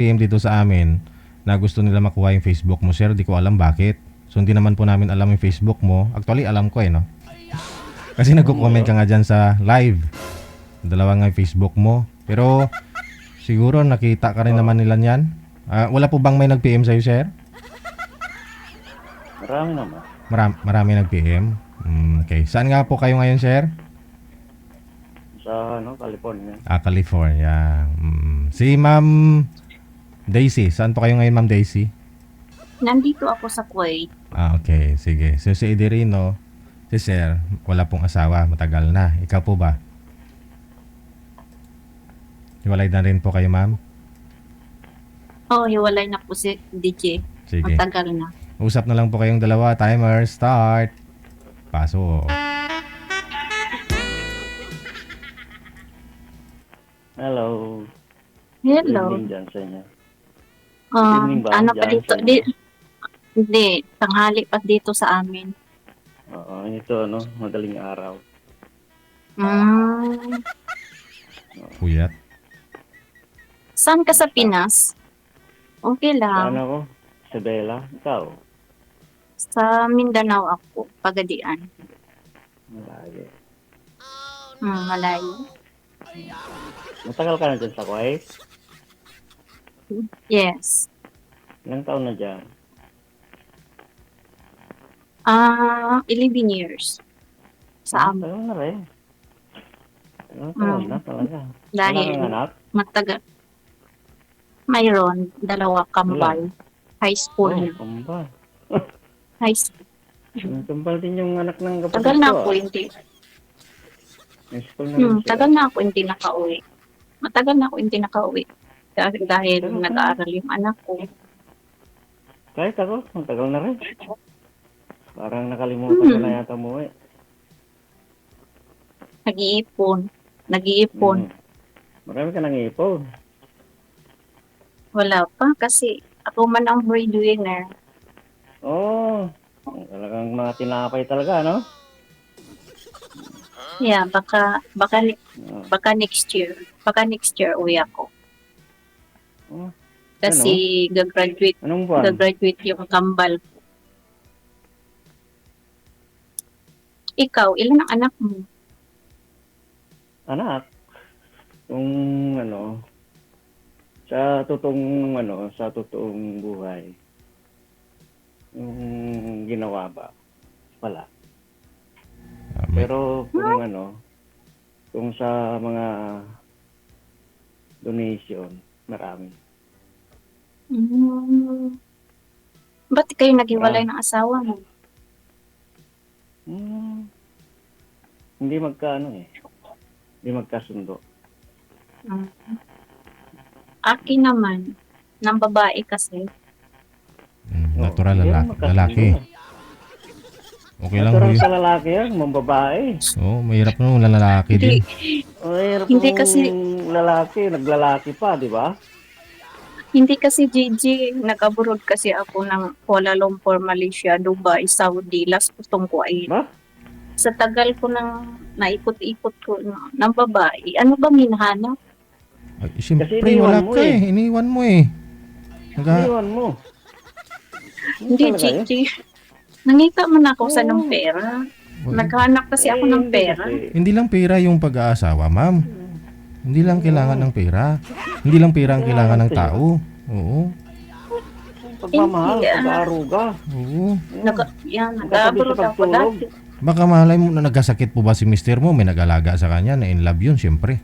PM dito sa amin na gusto nila makuha yung Facebook mo, sir. Di ko alam bakit. So, hindi naman po namin alam yung Facebook mo. Actually, alam ko no? Kasi nagko-comment ka nga dyan sa live. Dalawa nga yung Facebook mo. Pero, siguro nakita ka rin naman nila yan. Wala po bang may nag-PM sa'yo, sir? Marami naman. Marami nag-PM? Okay. Saan nga po kayo ngayon, sir? Sa California. California. Si Ma'am Daisy. Saan po kayo ngayon, Ma'am Daisy? Nandito ako sa Kuwait. Okay. Sige. So, si Ederino, si sir, wala pong asawa. Matagal na. Ikaw po ba? Hiwalay na rin po kayo, ma'am? Hiwalay na po si DJ. Sige. Matagal na. Usap na lang po kayong dalawa. Timer, start. Paso. Hello. Hello. Good evening dyan sa inyo. evening ba? Ano pa Diyan dito? sa- Hindi, tanghali pa dito sa amin. Oo, ito madaling araw. Puyat. Saan ka sa Pinas? Okay Saan lang. ako? Isabela? Ikaw? Sa Mindanao ako, Pagadian. Malayo. Malayo. Matagal ka na dyan sa Kuwait? Yes. Ilang taon na dyan? 11 years. Sa amin. Tagal na rin. Tagal na talaga. Dahil Wala kang anak? matagal. Mayroon, 2 kambal. High school na. Kambal. High school. Kambal din yung anak ng kapatid Tagal na ko, ako hindi. High school na rin siya. Tagal na ako hindi nakauwi. Matagal na ako hindi nakauwi. Dahil nag-aaral yung anak ko. Kahit ako, matagal na rin. Parang nakalimutan ko na yata mo eh. Nag-iipon. Marami ka nang ipon. Wala pa kasi ako man ang breadwinner. Talagang mga tinapay talaga, no? Yeah, baka next year. Baka next year uwi ako. Kasi Anong buwan? gagraduate yung kambal ko. Ikaw, ilan ang anak mo? Anak. Kung sa totoong buhay, yung ginawa ba? Wala. Pero kung sa mga donation, marami. Ba't kayo naghiwalay ng asawa mo? Hindi magkasundo. Akin naman, ng babae kasi. Natural Hindi lalaki. Okay lang Natural yun. sa lalaki yan, mambabae. Mahirap nung lalaki din. Mahirap Hindi kung kasi- lalaki, naglalaki pa, di ba? Hindi kasi Gigi, nag-abroad kasi ako ng Kuala Lumpur, Malaysia, Dubai, Saudi, last putong Kuwait. Ba? Sa tagal ko naikot-ikot ko ng babae, ano ba hinahanap? Siyempre, iniwan wala mo ka eh. Iniwan mo eh. Iwan mo. Hindi, talaga yun? Gigi. Nangita man ako sa ng pera. Naghanap kasi ako ng pera. Hindi lang pera yung pag-aasawa, ma'am. Hindi lang kailangan ng pera. Hindi lang pera ang kailangan ng tao. Oo. Pagmamahal, Hindi, pag-aaruga. Oo. Nag-abroad sa ako pagtulog. dati. Baka malay mo na nagkasakit po ba si mister mo? May nag-alaga sa kanya na in love yun, siyempre.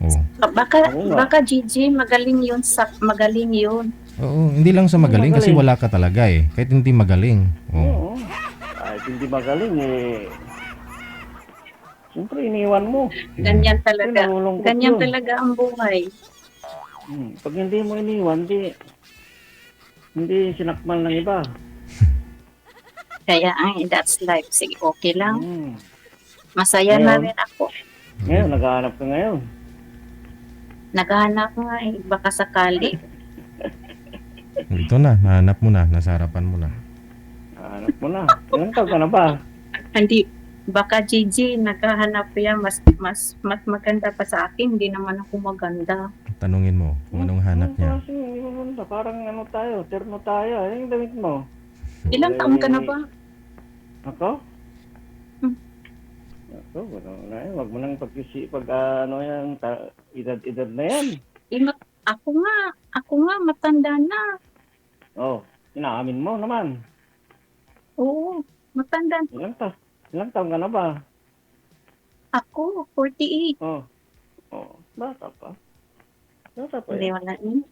Oo. Baka Gigi, magaling yun. Oo, hindi lang sa magaling kasi Magaling. wala ka talaga eh. Kahit hindi magaling. Oo. Oo. Kahit hindi magaling siyempre iniwan mo. Ganyan talaga. Nalulungkot Ganyan yun. talaga ang buhay. Pag hindi mo iniwan, hindi sinakmal ng iba. Kaya that's life. Sige, okay lang. Masaya Ngayon? na rin ako. Ngayon, naghahanap ka ngayon. Naghahanap nga baka sakali. Ito na, nahanap mo na, nasa harapan mo na. Hanap mo na. Ilang taon ka na ba? Hindi, baka Gigi, naghahanap yan. Mas maganda pa sa akin. Hindi naman ako maganda. Tanungin mo kung anong hanap niya. Kasi hindi mo punta. Parang ano tayo, terno tayo. Ano yung damit mo? Ilang taon ka na ba? Ako? Hmm. Ako, wala na yan. Huwag mo nang pag ano yan, edad na yan. Ako nga, matanda na. Oh, inaamin mo naman. Oo, matanda. Ilang taon ka na ba? Ako, 48. Oh, bata pa. Bata pa Hindi, yan. wala na.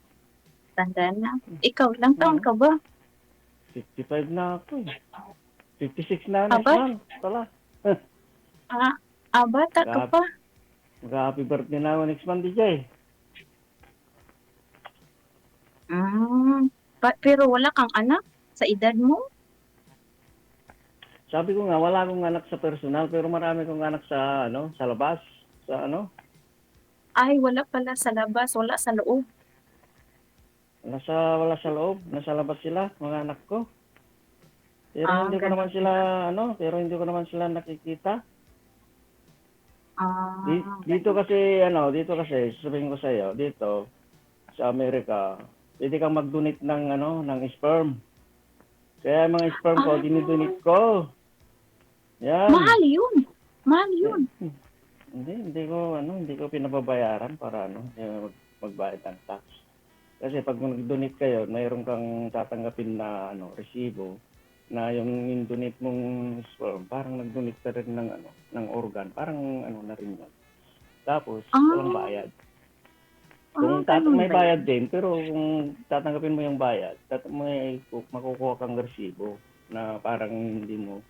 Tanda na. Ikaw, ilang taon ka ba? 55 na ako eh. 56 na next Aba? month. Pala. Bata ka pa. Mag-happy birthday na ako next month, DJ. Pero wala kang anak sa edad mo? Sabi ko nga, wala akong anak sa personal, pero marami kong anak sa, sa labas. Sa Ay, wala pala sa labas, wala sa loob. wala sa loob. Nasa labas sila, mga anak ko. Pero hindi ko ganun. naman sila, hindi ko naman sila nakikita. Dito kasi, sabihin ko sa iyo, dito, sa Amerika, pwede kang mag-donate ng sperm. Kaya mga sperm ko, dinidonate ko. Yan. Mahal yun. Hindi ko pinababayaran para magbayad ng tax. Kasi pag nag-donate kayo, mayroon kang tatanggapin na resibo na yung donate mong sperm, parang nag-donate ka rin ng organ, parang na rin yun. Tapos, walang bayad. Kung may bayad din, pero kung tatanggapin mo yung bayad, makukuha kang resibo na parang hindi mo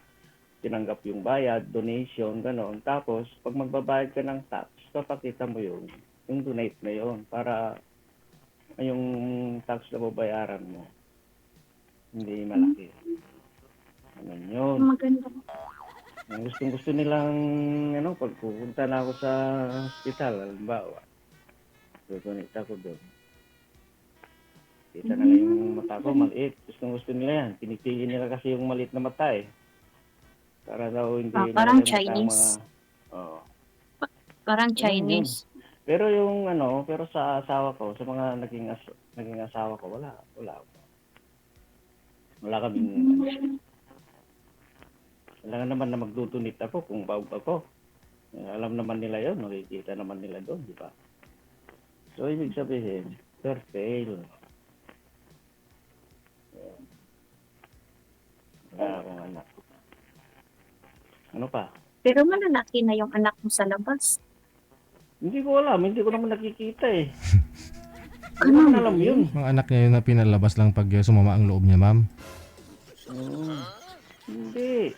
tinanggap yung bayad, donation, gano'n. Tapos, pag magbabayad ka ng tax, papakita mo yung donate na yun para yung tax na babayaran mo hindi malaki. Ano yun? Maganda. Ang gusto nilang, pag pupunta na ako sa hospital, halimbawa, donate ako doon. Kita na lang yung mata ko, maliit. Gusto nila yan. Pinipili nila kasi yung maliit na mata eh. Para daw hindi parang nakalimutan Chinese. Parang Chinese. Pero pero sa asawa ko, sa mga naging asawa ko, wala. Wala kaming, kailangan naman na magdudunit ako kung bawag ako. Alam naman nila yun, nakikita naman nila doon, di ba? So, ibig sabihin, fail. Wala akong anak. Ano pa? Pero malalaki na yung anak mo sa labas. Hindi ko alam, hindi ko naman nakikita eh. Hindi ko naman alam yun. Mga anak niya yun na pinalabas lang pag sumama ang loob niya, ma'am. Hindi.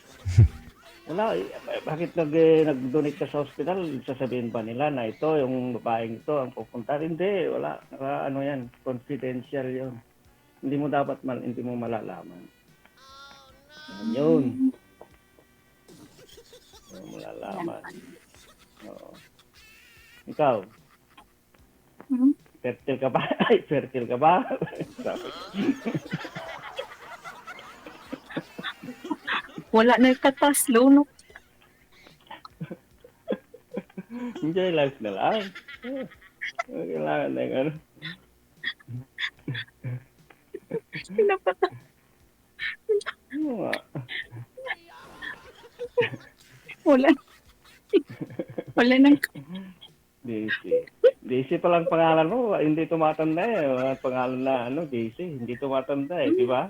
Wala, bakit nag-donate ka sa hospital? Sasabihin ba nila na ito, yung babaeng ito, ang pupunta? Hindi, wala. Yan, confidential yun. Hindi mo malalaman. Yun. Hindi mo malalaman. Oo. Ikaw? Fertile ka ba? Ay, fertile ka ba? Wala na kataslo, no? Enjoy life na lang. Kailangan na yung Pinapata. Ano nga? Wala nang Daisy pa lang pangalan mo, hindi tumatanda eh. Mga pangalan na Daisy, hindi tumatanda eh, di ba?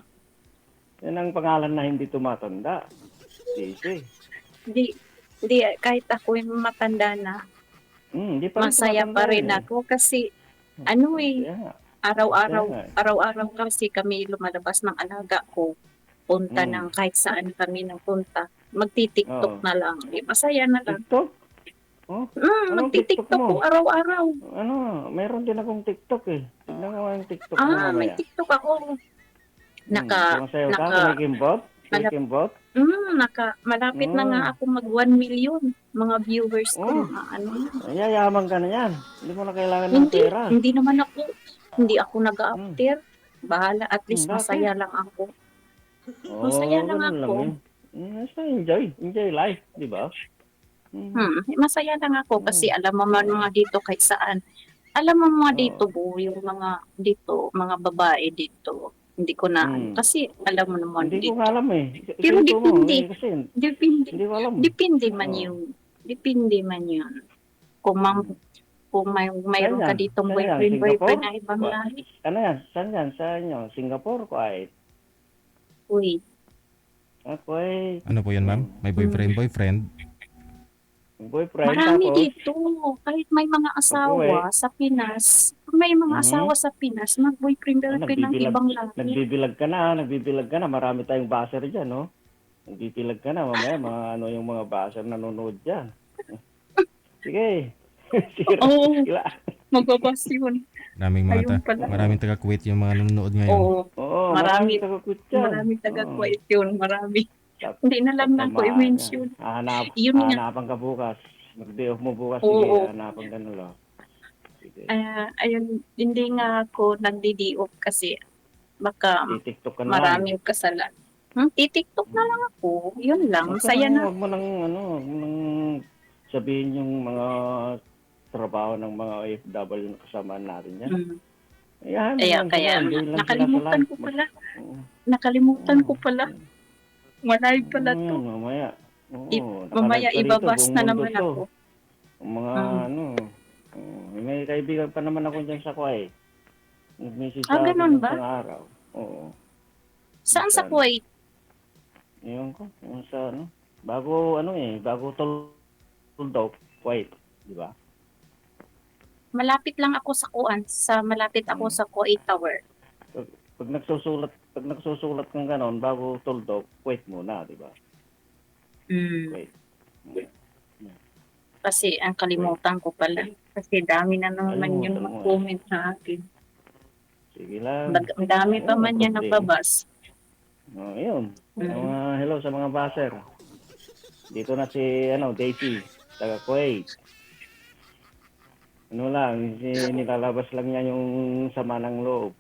Yan ang pangalan na hindi tumatanda. Daisy. Hindi, kahit ako yung matanda na, Di pa masaya pa rin eh. ako kasi Kaya, araw-araw kasi kami lumalabas ng alaga ko. Punta ng kahit saan kami punta. Magti-TikTok na lang. Masaya na lang. TikTok? Anong TikTok Magti-TikTok mo? ko araw-araw. Meron din akong TikTok eh. Tignan mo yung TikTok mo mamaya. May TikTok ako. Sumasayaw ka? May kimbot? May kimbot? Malapit na nga ako mag 1 million mga viewers ko. Yayaman ka na yan. Hindi mo na kailangan ng pera. Hindi ako nag-after. Bahala, at least masaya lang ako. Masaya lang ako. Enjoy life, di ba? Masaya lang ako kasi alam mo man mga dito kahit saan Alam mo mga Oo. dito po, yung mga dito, mga babae dito, hindi ko na ano, Hmm. kasi alam mo naman Hindi ko nga dito. alam eh. Pero Kwento mo. depende, Kasi depende, hindi ko alam. depende man Oo. yun. Depende man yun. Kung, Hmm. kung Saan mayroon ka yan? ditong Saan yan? boyfriend Singapore? na ibang lahi, Ano yan? Saan yan? Sa inyo? Singapore? Kuwait? uy, Kuwait. Ano po yan, ma'am? May boyfriend? Boyfriend marami tapos? dito. Kahit may mga Pag uwi? asawa sa Pinas, kung may mga asawa Mhm. sa Pinas, mag-boyfriend girlfriend ng Nagbibilag, ibang lahi. nagbibilag ka na. Marami tayong baser dyan, no? Nagbibilag ka na. Mamaya, mga ano yung mga baser nanonood dyan. Sige. Sira. Oo, Sila. magbabas yun. Maraming Ayun pala. maraming taga-Kuwait yung mga nanonood ngayon. Oo, Oo, marami, maraming tagakut dyan. marami Oo. taga-quiet yun, marami. Tap- Hindi na lang na ako Tatamaan yan. i-mention. Yun nga, Hahanapan ka bukas. Mag-day off mo bukas. Sige, oo. hahanapan ka na lang. Sige. Ayun, hindi nga ako nagdi-off kasi baka TikTok ka na lang. maraming kasalan. Titiktok na lang ako. Yun lang, masaya na. Huwag mo nang sabihin yung mga trabaho ng mga OFW na kasama natin yan. Mm. Ayan, Kaya, lang sila. Enjoy lang sila sa nakalimutan life. ko pala. Oo. Nakalimutan ko pala. Malive pala Oo, to. yan, mamaya. Oo, Mamaya nakalive ka dito, ibabas buong na mundo naman to. ako. Ang mga Mm. may kaibigan pa naman ako dyan sa Kuwait. Nag-message Ah, sa akin ganun ng ba? isang araw. Oo. Saan sa Kuwait? Yun ko, yung sa bago Tuldok, Kuwait, di ba? Malapit lang ako sa malapit ako sa Kuwait Tower. Pag nagsusulat kang ganon, bago Tuldok, Kuwait muna, di ba? Mm. Kuwait. Kasi ang kalimutan ko pala. Kasi dami na naman Kalimutan yung mo. comment sa akin. Sige lang. Ang dami pa man yan nagbabas. Yun. Hello sa mga baser. Dito na si Daisy, taga Kuwait. Nilalabas lang niya yung sama ng loob.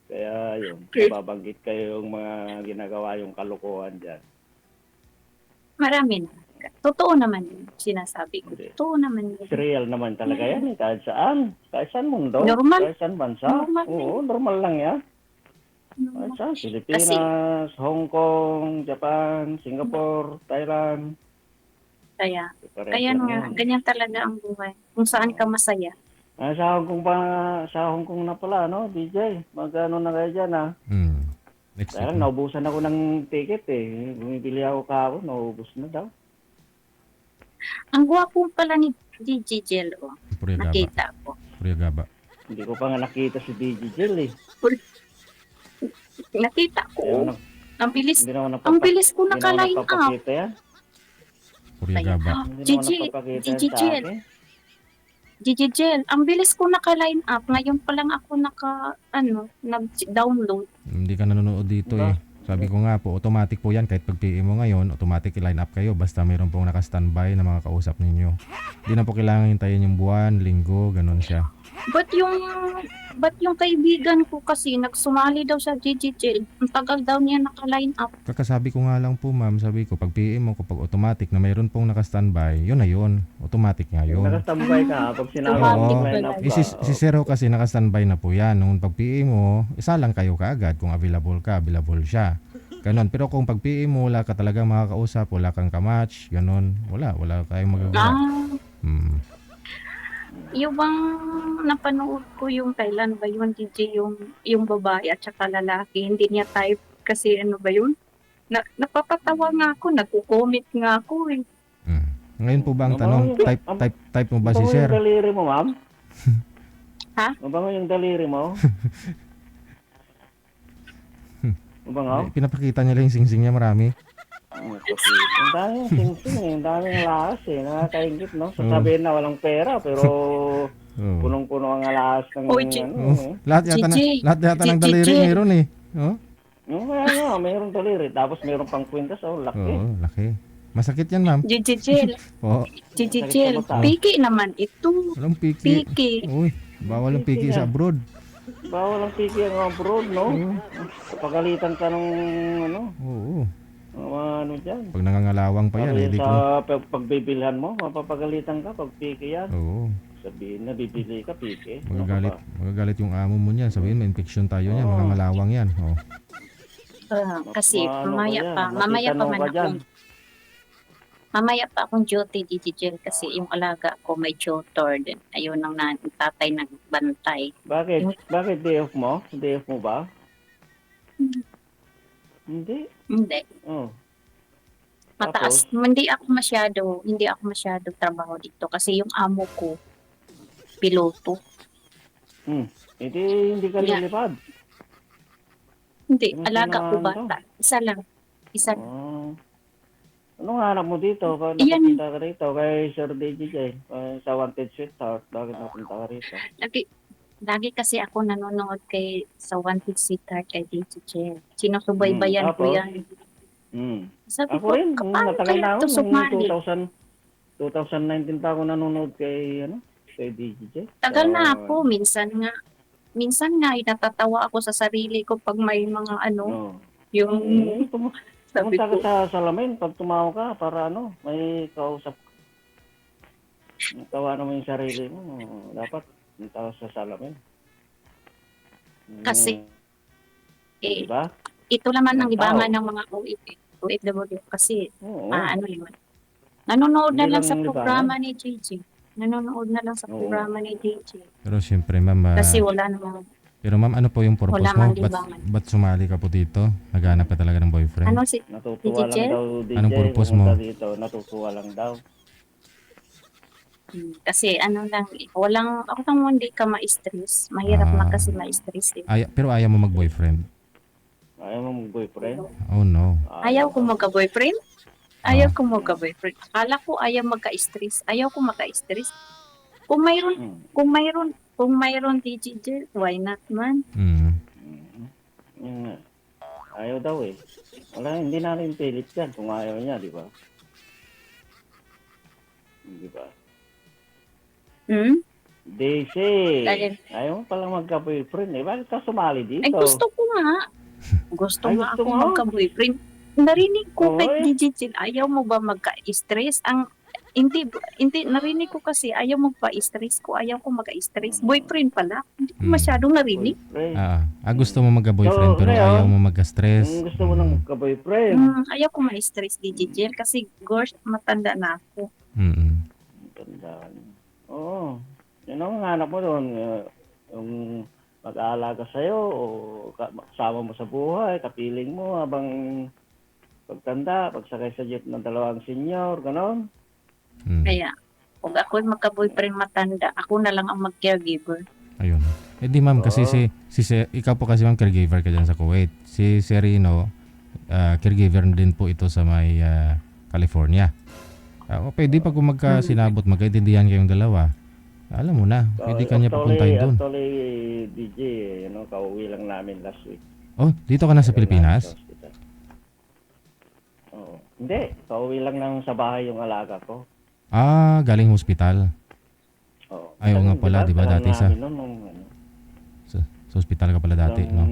Kaya yun, mababanggit kayo yung mga ginagawa yung kalokohan dyan. Marami na. Totoo naman yun. Sinasabi ko. Hindi. Totoo naman yun. It's real naman talaga yan eh. Kahit saan. Kahit saan mundo. Normal. Kahit saan bansa. Normal Oo, normal lang yan. Kahit saan. Pilipinas, Hong Kong, Japan, Singapore, Thailand. Kaya Parehas nga, lang yan. ganyan talaga ang buhay. Kung saan ka masaya. Sa Hong Kong na pala, no, DJ? Magkano na kayo dyan, ha? Next Kaya week. naubusan ako ng ticket, eh. Bumibili ako kahapon, naubos na daw. Ang gwapo pala ni DJ Jello. Puriyagaba. Nakita ko. Puriyagaba. Hindi ko pa nga nakita si DJ Jill, eh. Nakita ko. Ang bilis. Hindi naman Ang bilis ko naka-line up. napapakita yan. Puriyagaba. Hindi naman Gigi, napapakita yan Gigi sa Jill. akin. DJ Jel, ang bilis ko naka-line up. Ngayon pa lang ako nag-download. Hindi ka nanonood dito eh. Sabi ko nga po, automatic po yan. Kahit pag PM mo ngayon, automatic i-line up kayo. Basta mayroon pong naka-standby na mga kausap ninyo. Hindi na po kailangan hintayin yung buwan, linggo, ganun siya. But yung kaibigan ko kasi nagsumali daw sa DJ Jel. Ang tagal daw niya naka-line up. Kakasabi ko nga lang po ma'am, sabi ko, pag PM mo, kapag automatic na mayroon pong naka-standby, yun na yun. Automatic nga yun. Nakastambay ka, pag sinabi Oo. mo line up Eh, ka. si Zero kasi naka-standby na po yan. Nung pag PM mo, isa lang kayo kaagad. Kung available ka, available siya. Ganon. Pero kung pag PM mo, wala ka talagang makakausap, wala kang kamatch, ganon. Wala kayong magagawa. Yung bang napanood ko yung Thailand ba yun, DJ, yung babae at saka lalaki, hindi niya type kasi ano ba yun? Napapatawa nga ako, nagko-comment nga ako eh. Ngayon po ba ang tanong, type mo ba si Sir? Mabango yung daliri mo, ma'am? Ha? Mabango yung daliri mo? Mabango? Pinapakita niya lang yung sing-sing niya marami. Ang dami yung sing-sing eh. Ang dami yung lakas eh. Nakakaingit, no? Sasabihin na walang pera, pero punong-puno ang alas ng Lahat yata ng daliri meron eh. Kaya nga, mayroong daliri. Tapos mayroong pang kwintas, laki. Oo, laki. Masakit yan, ma'am. Jijijel. Oo. Jijijel. Piki naman ito. Walang piki. Piki. Uy, bawal ang piki sa abroad. Bawal ang piki ang abroad, no? Pagalitan ka ng Oo. dyan. Pag nangangalawang pa yan, hindi ko. Sa pagbibilhan mo, mapapagalitan ka pag piki yan. Oo. Sabihin na bibili ka, pike. Ano ka Magagalit, ba? magagalit yung amo mo niyan. Sabihin, may infection tayo niyan, mga Oo. malawang yan. Oh. Kasi Ano ka yan? mamaya pa Matitanong man ka dyan. mamaya pa akong duty, DJ kasi yung alaga ko may tutor din. Ayun ang tatay nagbantay. Bakit? Bakit day off mo? Day off mo ba? Hindi. Hindi. Oh. Mataas. Hindi ako masyado trabaho dito kasi yung amo ko, piloto. Hindi ka Yeah. lilipad. Hindi, Ano alaga ko kailangan bata. Isa lang. Oh. Anong hanap mo dito? Kaya Iyan. napapunta ka rito kay Sir DJ sa Wanted Sweetheart. Bakit napunta ka rito? Lagi kasi ako nanonood sa Wanted Sweetheart kay DJ. Sinusubaybayan ko Tapos? yan. Sabi Ako ko, rin, paano matagal kaya na ito ako. sumali? 2019 pa ako nanonood kay DJ. Tagal na ako. Minsan nga, natatawa ako sa sarili ko pag may mga yung sabi Pumunta ka ko, sa salamin pag tumawa ka para may kausap. Tawa naman yung sarili mo. Dapat pumunta ka sa salamin. kasi, Diba? ito naman ang Ang libangan tao. ng mga OFW kasi, Oo. yun. Nanonood na Hindi lang lang sa libangan. programa ni JJ. Nanonood na lang sa Oo. programa ni JJ. Pero siyempre, ma'am, Kasi wala namang, pero ma'am, ano po yung purpose Wala mo? mang Ba't, libangan. ba't sumali ka po dito? Naghanap ka talaga ng boyfriend? Natutuwa DJ? lang daw DJ. Anong purpose mo? Pumunta dito. Natutuwa lang daw. kasi ako lang hindi ka ma-stress. Mahirap na kasi ma-stress. Pero ayaw mo mag-boyfriend? Ayaw mo mag-boyfriend? Oh no. Ayaw ko magka-boyfriend. Ayaw ko magka-boyfriend. Akala ko ayaw magka-stress. Ayaw ko magka-stress. Kung mayroon DJ, why not man? Yun nga. Ayaw daw eh. Wala, hindi natin pilit yan kung ayaw niya, di ba? Di ba? Daisy, Dahil- ayaw mo palang magka-boyfriend eh. Bakit ka sumali dito? Ay, gusto ko nga. Gusto Ay, nga gusto ako mo? magka-boyfriend. Narinig ko Oy. kay DJ, ayaw mo ba magka-stress? Hindi, narinig ko kasi ayaw mo pa-stress ko, ayaw ko magka-stress. Boyfriend pala. Hindi ko masyadong narinig. Boyfriend. Gusto mo magka-boyfriend So, pero ngayon, ayaw mo magka-stress. Gusto mo ng magka-boyfriend. Ayaw ko ma-stress, DJ kasi gosh, matanda na ako. Tandaan. Oo. Yun ang hanap mo doon. Yung mag-aalaga sa'yo o kasama mo sa buhay, kapiling mo habang pagtanda, pagsakay sa jeep ng dalawang senior, ganon. Kaya, kung ako magka-boyfriend matanda, ako na lang ang mag-caregiver. Ayun. Eh di ma'am, kasi ikaw po kasi ma'am caregiver ka dyan sa Kuwait. Si Serino, caregiver din po ito sa may California. Pwede pag magkasinabot, magkaintindihan kayong dalawa. Alam mo na, pwede ka niya papuntahin doon. Actually, DJ, kauwi lang namin last week. Oh, dito ka na sa Pilipinas? Oo. Hindi, kauwi lang sa bahay yung alaga ko. Galing hospital. Oo. Ay, oo nga pala, di ba dati sa hospital ka pala dati, no?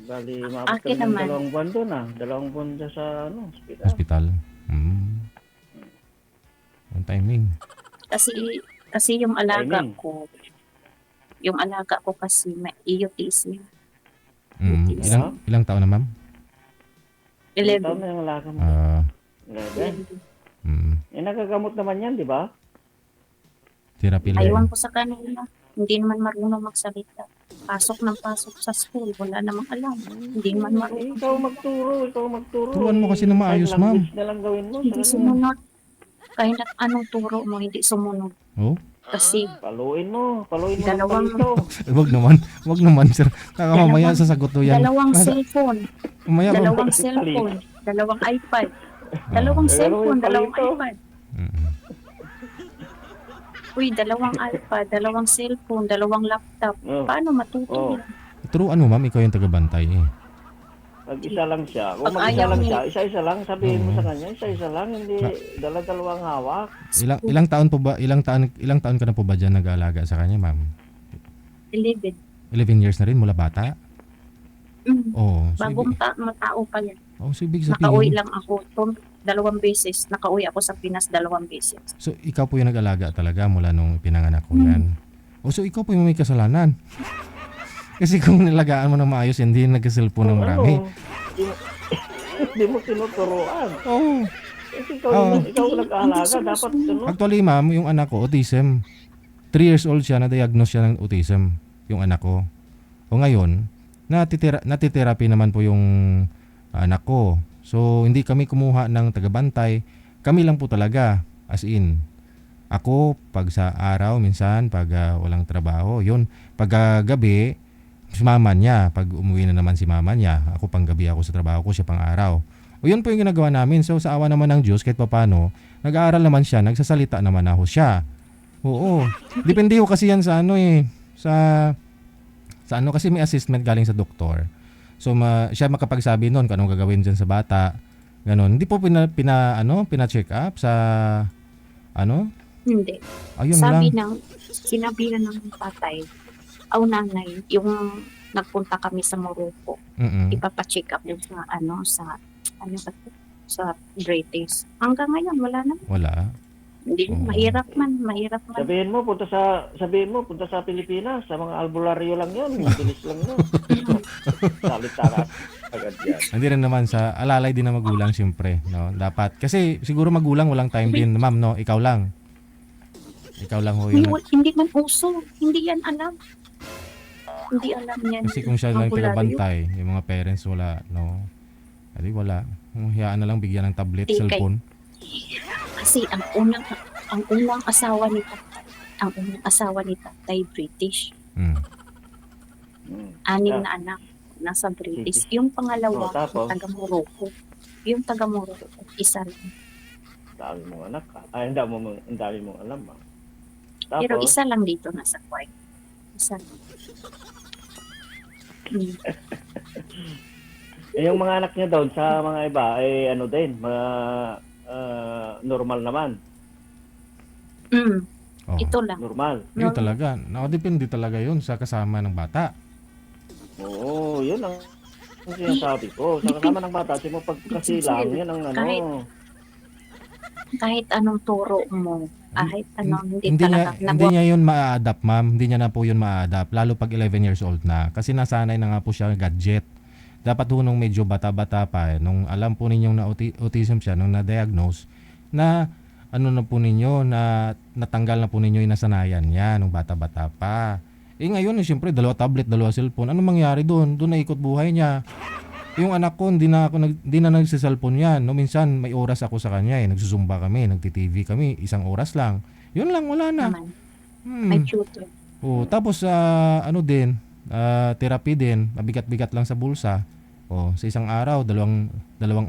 Bali, maabot Akin kami ng naman. 2 buwan doon 2 buwan dyan sa hospital. Hospital. Ang timing. Kasi yung alaga Timing. ko kasi may autism. Ilang taon na ma'am? 11 11. taon na yung alaga mo. 11. Nagagamot naman yan, di ba? Therapy lang. Aywan ko sa kanila. Hindi naman marunong magsalita. Pasok sa school. Wala namang alam. Hindi naman marunong. Ikaw magturo. Turuan mo kasi na maayos, ma'am. Language na lang gawin mo. Hindi sumunod. Kahit anong turo mo, hindi sumunod. Oh? Kasi Paluin mo Dalawang- ng palito. Wag naman sir. Mamaya sasagot to yan. dalawang cellphone, Mamaya dalawang cellphone, dalawang iPad, dalawang cellphone, dalawang palito. iPad. Uy, dalawang iPad, dalawang cellphone, dalawang laptop. Oh. Paano matuto? Oh. Turuan mo ma'am, ikaw yung tagabantay eh. Pag isa lang siya. Kung Pag mag-isa ayaw lang niya. siya, isa-isa lang. Sabihin mo sa kanya, isa-isa lang. Hindi dala-dalawang hawak. Ilang taon ka na po ba diyan nag-aalaga sa kanya, ma'am? 11. 11 years na rin mula bata? Oo. Bagong tao pa yan. So ibig Nakauwi sabihin, lang ako. 2 beses. Nakauwi ako sa Pinas 2 beses. So, ikaw po yung nag-alaga talaga mula nung pinanganak ko yan. O, so ikaw po yung may kasalanan. Kasi kung nilagaan mo na maayos, hindi nagka-cellphone ng marami. Hindi mo tinuturuan. Oo. Kasi ikaw, Oo. ikaw nag-aalaga, dapat ano. Actually, ma'am, yung anak ko, autism. 3 years old siya, na-diagnose siya ng autism, yung anak ko. O ngayon, natitherapy naman po yung anak ko. So, hindi kami kumuha ng tagabantay. Kami lang po talaga, as in. Ako, pag sa araw, minsan, pag walang trabaho, yun. Pag gabi, si mama niya. Pag umuwi na naman si mama niya, ako pang gabi ako sa trabaho ko, siya pang araw. O yun po yung ginagawa namin. So, sa awa naman ng Diyos, kahit papano, nag-aaral naman siya, nagsasalita naman ako siya. Oo. Depende ko kasi yan sa ano eh. Sa ano kasi may assessment galing sa doktor. So siya makapagsabi noon kung anong gagawin diyan sa bata. Ganon. Hindi po pina-check up sa ano? Hindi. Ayun Sabi lang. sinabi ng tatay, nanay, yung nagpunta kami sa Morocco, Mm. ipapacheck up din sa sa British. Hanggang ngayon, wala na. Wala. Hindi, Oo. mahirap man. Sabihin mo, punta sa Pilipinas, sa mga albularyo lang yun. Bilis lang yun. Salit-sarat agad yan. Hindi rin naman sa alalay din na magulang siyempre, no? Dapat kasi siguro magulang walang time din, ma'am, no? Ikaw lang ho Hindi, yun. hindi man uso. Hindi yan alam. Hindi alam yan. Kasi kung siya lang Albularyo. tagabantay, yung mga parents wala, no? Adi wala. Hayaan na lang bigyan ng tablet, Di, cellphone. Kasi ang unang asawa ni tatay British. Mm. 6 na anak nasa British. Yung pangalawa, tapos? taga Morocco. Yung taga Morocco, isa lang. Dami mong anak ka. Ay, ang dami mong alam. Tapos, Pero isa lang dito nasa Kuwait. Isa lang. yung mga anak niya doon sa mga iba, ay ano din, mga normal naman. Oh. Ito lang. Normal. Yun talaga. Nakadepende talaga yun sa kasama ng bata. Oo, yun ang sinasabi ko. Sa kasama ng bata, mo pagkasilang, yan ang ano. Kahit anong turo mo, kahit anong hindi Hindi talaga niya yun ma-adapt, ma'am. Hindi niya na po yun ma-adapt. Lalo pag 11 years old na. Kasi nasanay na nga po siya gadget. Dapat po nung medyo bata-bata pa, nung alam po ninyong na autism siya, nung na-diagnose, na ano na po ninyo, na natanggal na po ninyo yung nasanayan niya nung bata-bata pa. Ngayon, siyempre, 2 tablet, 2 cellphone. Ano mangyari doon? Doon na ikot buhay niya. Yung anak ko, hindi na nagsiselfone yan. No, minsan, may oras ako sa kanya. Nagsusumba kami, nagti-TV kami. 1 oras lang. Yun lang, wala na. naman. May tutor. Tapos, therapy din. Mabigat-bigat lang sa bulsa. Sa isang araw, 2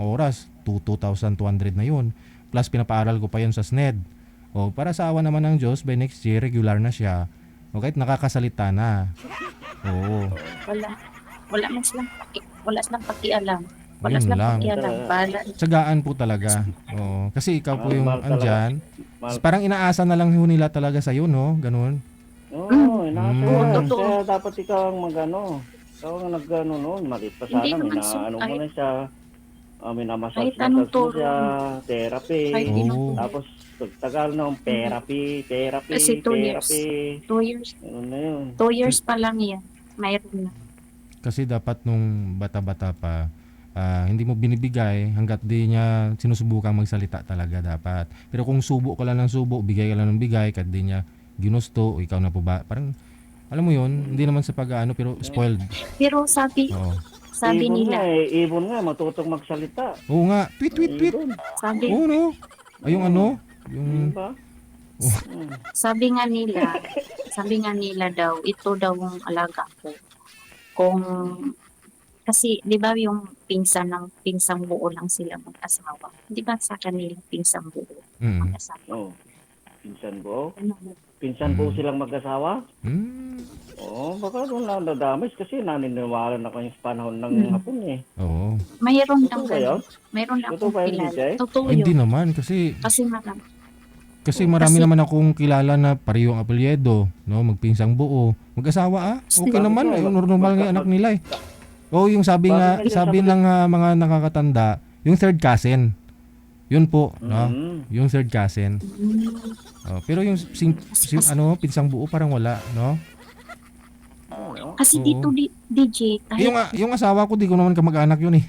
oras. 2,200 na yun. Plus, pinapaaral ko pa yun sa SNED. Para sa awa naman ng Diyos, by next year, regular na siya. Kahit nakakasalita na. Oo. Wala silang pakialam. Wala Yun silang lang. pakialam. Tsagaan po talaga. Oo. Kasi ikaw po yung Mahal talaga. andyan. Mahal. Parang inaasa na lang ho nila talaga sa'yo, no? Ganun. Oo, inaasa. Totoo. Kaya dapat ikaw ang magano. Ikaw ang nagano noon. Malit pa sana. Hindi naman Ano mo na siya. Minamassage Kahit anong mo turo. siya. Therapy. Kahit Oo. inong Tapos, pagtagal na therapy. Kasi 2 years. 2 years. Ano na yun. 2 years pa lang yan. Mayroon na. Kasi dapat nung bata-bata pa, hindi mo binibigay hanggat di niya sinusubukang magsalita talaga dapat. Pero kung subo ka lang ng subo, bigay ka lang ng bigay, kahit di niya ginusto, o ikaw na po ba, parang, alam mo yun, hindi naman sa pag-ano, pero spoiled. Pero sabi Ibon nila, nga ibon nga, matutong magsalita. Oo nga, tweet. Ibon. Oo, no? Ay, yung ano? Yung, Diba? sabi nga nila daw, ito daw ang alaga ko. Kung, kasi, di ba yung pinsang buo lang sila mag-asawa? Di ba sa kanila pinsang buo mag-asawa? Oh. Pinsan po? Ano? Pinsan po silang mag-asawa? Oo, baka doon lang nadamage kasi naniniwala na kayo sa panahon ng hapon eh. Oo. Mayroon lang Totoo ba yun? Mayroon lang Totoo ba akong yun, kilala. DJ? Totoo Ay, hindi yun. naman, kasi marami Kasi- naman akong kilala na parehong apelyido, no, magpinsang buo, mag-asawa okay Diba? naman, normal nga yung anak nila eh. Yung sabi ng mga nakakatanda, yung third cousin. Yun po, no? Mm. Yung third cousin. Pero yung pinsang buo parang wala, no? Oo. Kasi Oo. dito DJ, Yung asawa ko, di ko naman kamag-anak yun eh.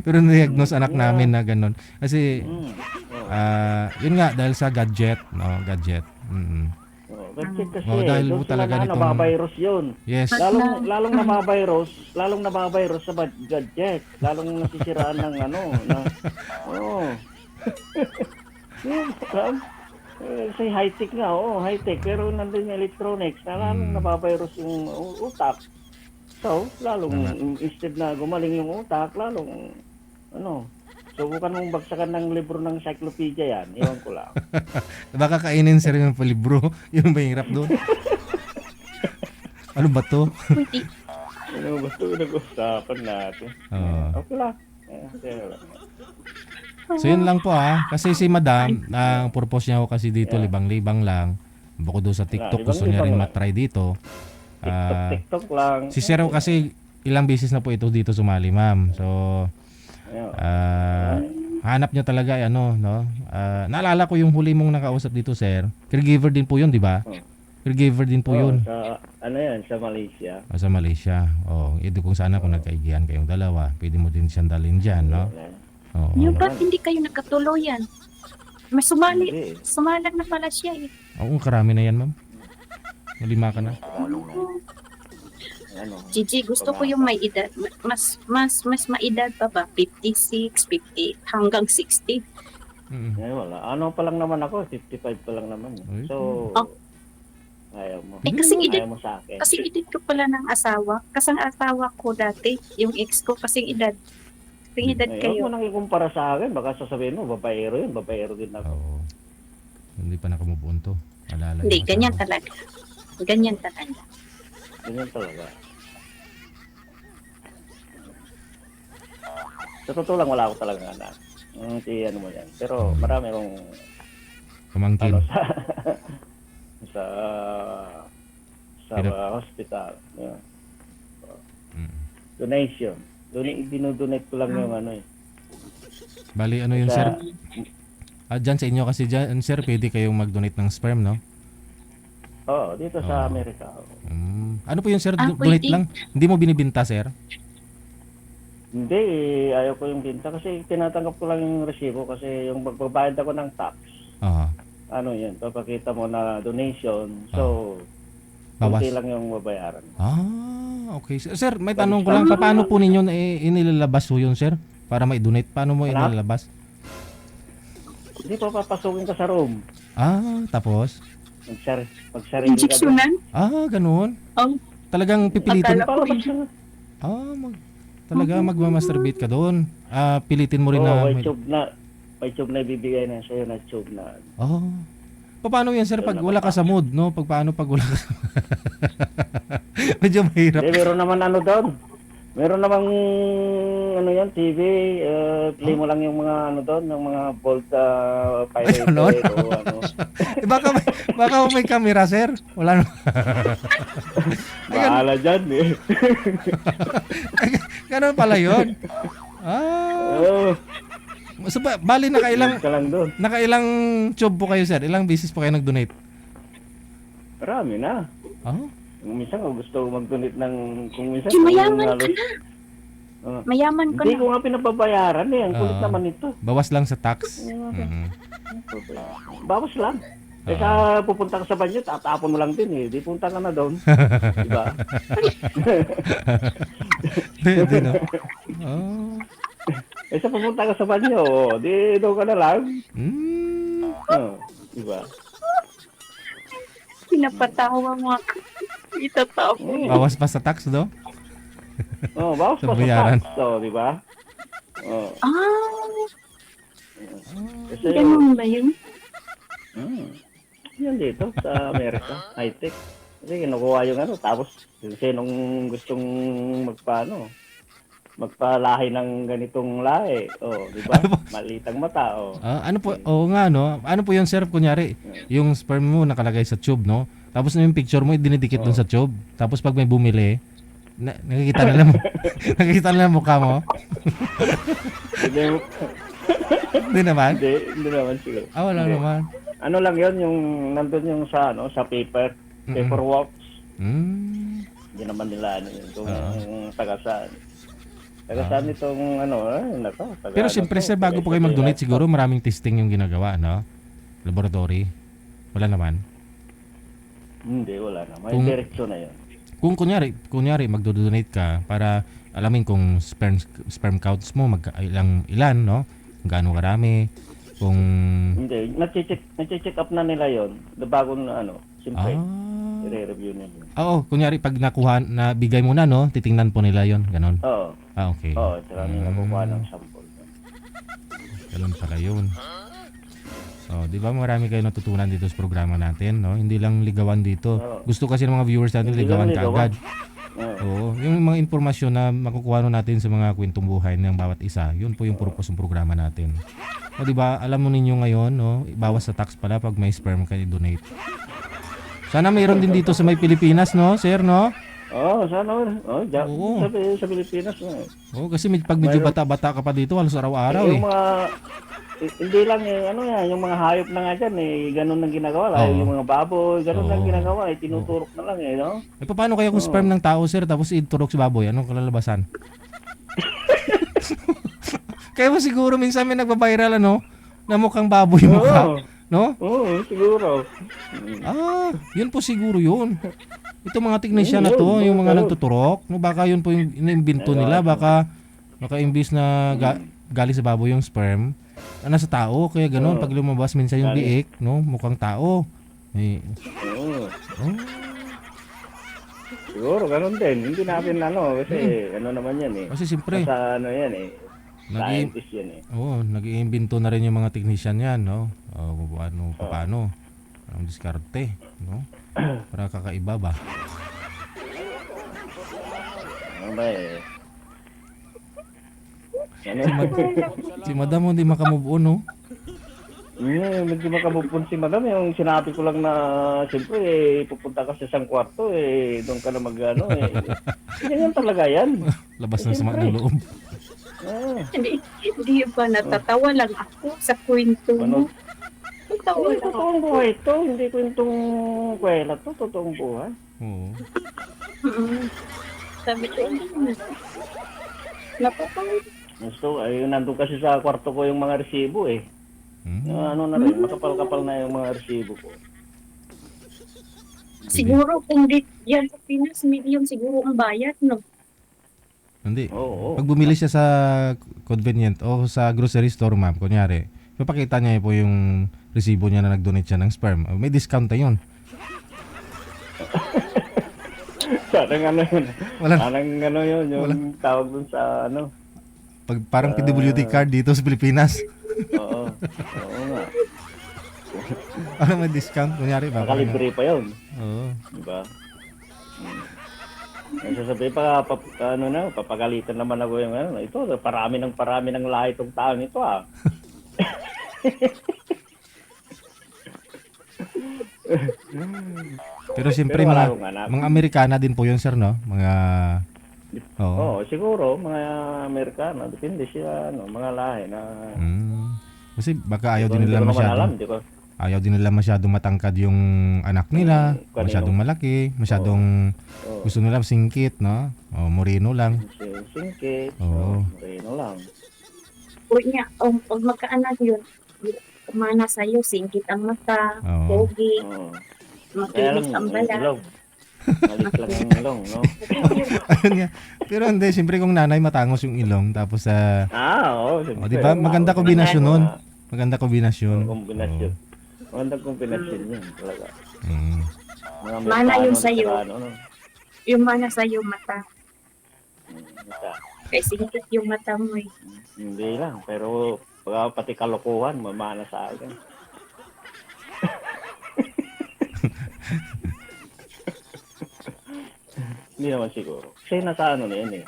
Pero na-diagnose anak namin na ganun. Kasi, Mm. yun nga, dahil sa gadget, no? Gadget. Mm. Gadget kasi, Dahil doon po talaga sila nitong- nabavirus yun. Yes. Lalong nabavirus sa gadget. Lalong nasisiraan ng oo. Say high-tech nga, high-tech. Pero nandun yung electronics na lalong nabavirus yung utak. So, instead na gumaling yung utak, lalong, subukan mong bagsakan ng libro ng encyclopedia yan. Iwan ko lang. Baka kainin sir yung palibro. Yung mahirap doon. Ano ba to? pwede. Ano ba ito nag-usapan natin? Oo. Okay lang. Okay lang. So yun lang po Kasi si madam, ang purpose niya ako kasi dito, Yeah. libang-libang lang. Bukod doon sa TikTok, Libang-libang gusto niya rin lang. matry dito. TikTok lang. Si Sir kasi ilang beses na po ito dito sumali, ma'am. So, hanap niya talaga, no? Naalala ko yung huli mong nakausap dito, sir. Caregiver din po yun, di ba? Caregiver din po yun. Sa Malaysia. Sa Malaysia. Ito kung sana kung nagkaigihan kayong dalawa, pwede mo din siyang dalhin dyan, no? Oo. Yung ba't hindi kayo nagkatuloyan? Mas Hindi. sumalag na pala siya eh. Oo, karami na yan, ma'am. 5 ka na. Gigi, gusto ko yung may edad. Mas maedad pa ba? 56, 50, hanggang 60. Mm. Wala. Ano pa lang naman ako, 55 pa lang naman. Ay. So, Oh. ayaw mo. Kasing edad, Ayaw mo sa akin. kasing edad ko pala ng asawa. Kasang asawa ko dati, yung ex ko, kasing edad. Kasing edad Ayaw kayo. mo nang ikumpara sa akin. Baka sasabihin mo, babaero yun. Babaero din ako. Oo. Hindi pa nakamove on to. Alala Hindi, yung ganyan asawa. talaga. Ganyan talaga. Ganyan talaga. Sa totoo lang, wala ako talagang anak. Ano mo yan. Pero marami akong Pamangkin. sa Pinap- hospital. Yeah. Mm. Donation. Dinodonate ko lang yung Bali, ano yun, sir? Dyan sa inyo kasi dyan, sir, pwede kayong mag-donate ng sperm, no? dito sa Amerika. Ano po yun, sir? Ah, Donate pwede. lang? Hindi mo binibinta, sir? Hindi, ayaw ko yung binta kasi tinatanggap ko lang yung resibo kasi yung magbabayad ako ng tax. Oo. Yan, papakita mo na donation. So, Bawas. kunti lang yung babayaran. Okay. Sir, may tanong ko lang, paano po ninyo inilalabas po yun, sir? Para mai-donate, paano mo Wala. inilalabas? Hindi pa papasukin ka sa room. Tapos? Magsarili ka doon. Injeksyonan? Ganun. Oh, Talagang pipilitin. Akala- Palabas ka nga. Talaga magmamasturbate ka doon. Pilitin mo rin na. May tube na ibibigay na sa'yo na tube na. Paano yan, sir, pag wala ka sa mood, no? Paano pag wala ka sa Medyo mahirap. Meron naman doon. Meron namang yan, TV. Play mo lang yung mga doon, yung mga Bolt pirated ganon? o baka may camera, sir. Wala na. Bahala dyan eh. Ganun pala yun. So, bali nakailang ka lang doon. nakailang tube po kayo, sir? Ilang beses po kayo nag-donate? Marami na. Kung minsan ko gusto mag-donate kung minsan. mayaman ka na. Mayaman ka Hindi na. ko nga pinababayaran eh. Ang kulit naman ito. Bawas lang sa tax. Mhm. Bawas lang. Kaya pupunta ka sa banyo, tatapon mo lang din eh. Di punta ka na doon. Diba? Pwede, no? Sa pupunta ka sa banyo, di doon ka na lang. Diba? Pinapatawa mo ako. Itatapo. Bawas pa sa tax, do? Bawas Sa pa bayaran. sa tax. Diba? Kasi Ganun ba yun? yan dito sa Amerika, high-tech. Kasi kinukuha yung tapos sinong gustong magpalahi ng ganitong lahi. Di ba? Malitang mata, Ano po, nga, no? Ano po yun, sir? Kunyari, yung sperm mo nakalagay sa tube, no? Tapos yung picture mo, dinidikit dun sa tube. Tapos pag may bumili, nakikita nila mo. Nakikita nila mukha mo. Hindi naman? Hindi naman siguro. Ah, wala Hindi. naman. Ano lang yun, yung nandun yung sa, ano, sa paperwork. Hmm. Hindi naman nila, ano yun, kung Oo. taga saan. Taga saan itong, ano, nako. Pero siyempre sir, bago po kayo mag-donate siguro maraming testing yung ginagawa, no? Laboratory. Wala naman. Hindi, wala na. May Kung- direksyon na yun. Kung kunyari magdo-donate ka para alamin kung sperm counts mo ilan, no? Kung gaano karami, kung Hindi, nache-check up na nila yon. Bago na, ano, siyempre, ah, i-review nila. oo, kunyari pag nabigay mo na, no? Titingnan po nila 'yon, ganon. Oo. Ah, okay. Oo, tsaka nila kukuha ng sample. Ganun pala 'yun. Oh, 'di ba marami kayo natutunan dito sa programa natin, no? Hindi lang ligawan dito. Oo. Gusto kasi ng mga viewers natin Hindi ligawan lang ligawan. kaagad. Oo. Oo, yung mga impormasyon na makukuha natin sa mga kwentong buhay ng bawat isa, yun po yung purpose ng programa natin. O, di ba, alam mo ninyo ngayon, no, bawas sa tax pala pag may sperm ka i-donate. Sana mayroon din dito sa may Pilipinas, no, sir, no? Oo, sana. Oo. Sa Pilipinas. Oo, kasi pag medyo bata-bata ka pa dito, halos araw-araw eh. Yung mga, hindi lang yung mga hayop na nga dyan, ganun ang ginagawa. Oo. Yung mga baboy, ganun lang Oo. ginagawa, tinuturok na lang no? Eh, paano kaya kung sperm ng tao, sir, tapos iturok si baboy? Anong kalalabasan? Kaya mo siguro minsan may nagbabiral, ano, na mukhang baboy mukha. No? Oo, siguro. Ah, yun po siguro yun. Ito mga teknisyan na to, yung mga nagtuturok, no, baka yun po yung inimbento nila, baka imbis na galing sa baboy yung sperm, nasa tao, kaya ganoon pag lumabas minsan yung biik, no, mukhang tao. Oo. Oh, Siguro, ganun din. Hindi natin kasi ano naman yan eh. kasi siyempre, Sa ano yan eh. nag-i- Scientist yan eh. nag-iimbento na rin yung mga teknisyan yan, no? Kung paano, ang diskarte, no? Para kakaiba ba? Ano ba eh. Ano? Si madam mo hindi makamove on, no? Medyo makamupon si madam. Yung sinabi ko lang na, siyempre, pupunta ka sa isang kwarto, doon ka na ganyan talaga yan. Labas ng sama ng loob. Ah, Hindi ba natatawa lang ako sa kwento mo? Ano? Natawa lang ako. totoong buhay to. Hindi kwentong kwela to. Totoong buhay. Oo. Mm. Sabi ko, napatawa. Gusto, nandun kasi sa kwarto ko yung mga resibo eh. Hmm. Ano na rin, makapal-kapal na yung mga resibo ko. Siguro kung yan sa Pinas, million siguro ang bayad, no? Hindi. Oo. Pag bumili siya sa convenient o sa grocery store, ma'am, kunyari, papakita niya po yung resibo niya na nag-donate siya ng sperm. May discount na yun. Parang ano yun. Wala. Parang ano yun, yung tawag dun sa ano. Parang PWD card dito sa Pilipinas. Oo. Oo nga. Parang may discount. Kunyari ba? Nakalibre pa yun. Oo. Diba? Sasabihin papagalitan naman ako yung ito, parami ng lahi itong taon ito ah. Pero siyempre Pero wala mga, akong anak. mga Amerikana din po yun, sir, no? Mga... Oo. Oo, siguro, mga Amerikano, depende sila, mga lahi na... Kasi baka ayaw din Hindi nila ko naman masyado. alam, di ko. Ayaw din nila masyadong matangkad yung anak nila. Kanino? Masyadong malaki. Masyadong Oo. gusto nila singkit, no? O, moreno lang. Singkit, Oo. Reno lang. O niya, pag magkaanak yun, kumana sa'yo, singkit ang mata, Oo. pogi, Oo. makinis ang balat. ilong. Malit lang yung ilong, no? Ayun nga. Pero hindi, siyempre kung nanay matangos yung ilong. Tapos sa... Oo. o, di ba? Maganda kombinasyon nun. Maganda kombinasyon. Kombinasyon. Magandang kombinasyon yun, talaga. Oo. Mm. Mga Mana Amerikano, yung sa'yo. saka no? Yung mana sa'yo mata. Basta, Kaya singkit yung mata mo eh. Hindi lang, pero pati kalokohan, mamana sa akin. Hindi naman siguro. Kasi nasa ano na yun eh.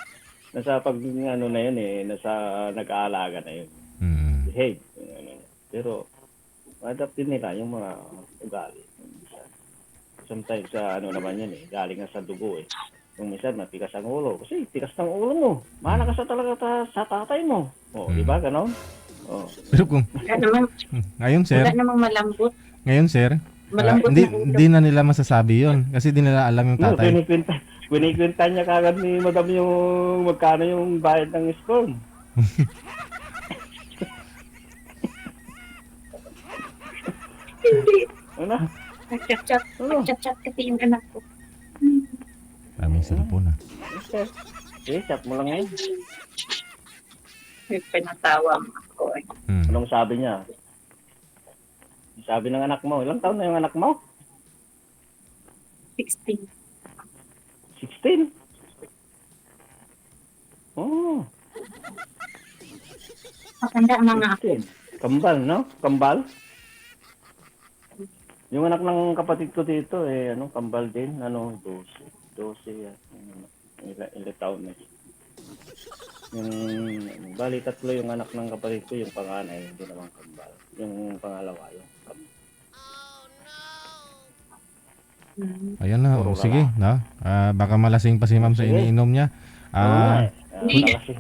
Nasa pag ano na yun eh, nasa nag-aalaga na yun. Mm. Behave. Pero, adapt din nila yung mga ugali. Sometimes sa ano naman yan eh, galing nga sa dugo eh. Yung minsan matigas ang ulo. Kasi tigas ng ulo mo. Mana ka sa talaga sa tatay mo. O, di ba ganon? Oh. Pero kung Wala namang, ngayon sir, wala namang malambot. ngayon sir, Malambot hindi na ulo. hindi na nila masasabi 'yon kasi di nila alam yung No, tatay. kwinikwenta niya kagad ni madam yung magkano yung bayad ng sperm. Hindi. Ano? Nagchat-chat. Ano? Nagchat-chat kasi yung anak ko. Maraming cellphone ah. Okay. Okay, chat mo lang yun. May pinatawa ako eh. Anong sabi niya? Sabi ng anak mo, ilang taon na yung anak mo? 16. 16? Oh, Matanda mga ako. 16. Kambal, no? Kambal? Yung anak ng kapatid ko dito, ano, kambal din. Ano, 12. 12, ilang taon na siya. Bali, tatlo yung anak ng kapatid ko, yung panganay, hindi naman kambal. Yung pangalawa, yung kambal. Ayan na, Puro sige, no? Baka malasing pa si ma'am sa Sige. iniinom niya. Ah, Hindi. connected,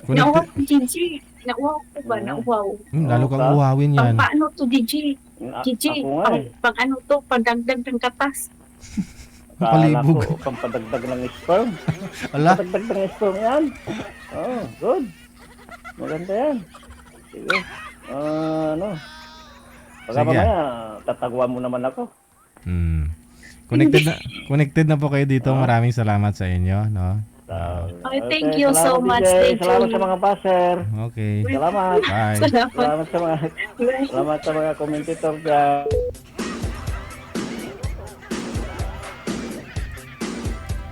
Nauwaw ko, DJ. Nauwaw ko ba? Nauwaw. lalo kang uwawin Pang yan. paano to, DJ? DJ, Ako nga pang ano to, pagdagdag ng katas. Palibog. Kala ko, pampadagdag ng sperm. Ala, Padagdag ng sperm yan. Oh, good. Maganda yan. Sige. Ano? Pagka Sige. mamaya, tatagwan mo naman ako. Connected na po kayo dito. Maraming salamat sa inyo, no? Okay, thank you so salamat, much. DJ. Thank Salamat you. sa mga passer. Okay. Salamat. Bye. Salamat. Salamat sa mga commentator dyan.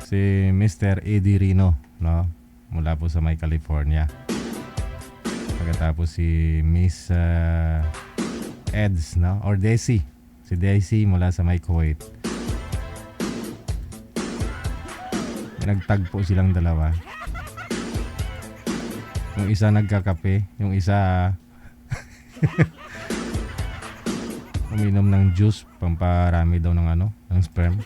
Si Mr. Eddie Rino, no? Mula po sa May California. Pagkatapos si Miss Eds, no? Or Desi. Si Desi mula sa May Kuwait. Nagtagpo silang dalawa. Yung isa nagkakape, yung isa uminom ng juice, pamparami daw ng ano, ng sperm.